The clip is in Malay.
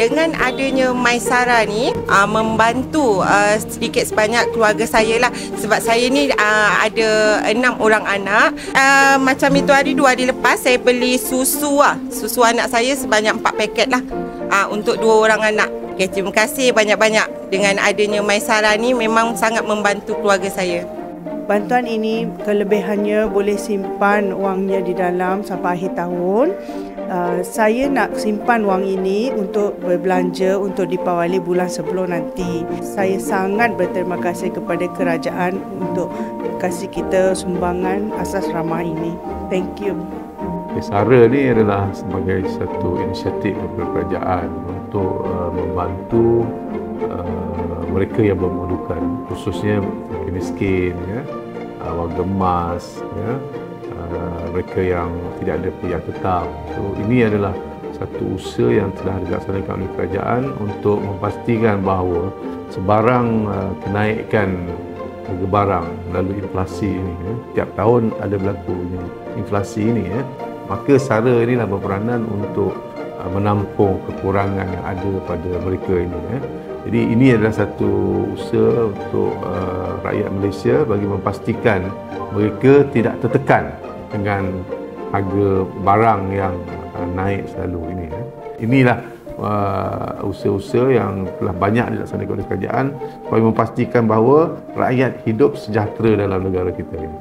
Dengan adanya Maisara ni membantu sedikit sebanyak keluarga saya lah. Sebab saya ni ada 6 orang anak. Macam itu hari 2 hari lepas saya beli susu anak saya sebanyak 4 paket lah untuk 2 orang anak. Okay, terima kasih banyak-banyak. Dengan adanya Maisara ni memang sangat membantu keluarga saya. Bantuan ini kelebihannya boleh simpan wangnya di dalam sampai akhir tahun. Saya nak simpan wang ini untuk berbelanja untuk Deepawali bulan sebelum nanti. Saya sangat berterima kasih kepada kerajaan untuk kasih kita sumbangan asas ramah ini. Thank you. Maisara ni adalah sebagai satu inisiatif daripada kerajaan untuk membantu mereka yang memerlukan, khususnya miskin, ya, warga emas, ya, mereka yang tidak ada pilihan tetap. So, ini adalah satu usaha yang telah dilaksanakan oleh kerajaan untuk memastikan bahawa sebarang kenaikan harga barang melalui inflasi ini, ya, tiap tahun ada berlaku inflasi ini, ya, maka SARA inilah berperanan untuk menampung kekurangan yang ada pada mereka ini, ya. Jadi ini adalah satu usaha untuk rakyat Malaysia bagi memastikan mereka tidak tertekan dengan harga barang yang naik selalu ini, ya. Inilah usaha-usaha yang telah banyak dilaksanakan oleh kerajaan bagi memastikan bahawa rakyat hidup sejahtera dalam negara kita ini.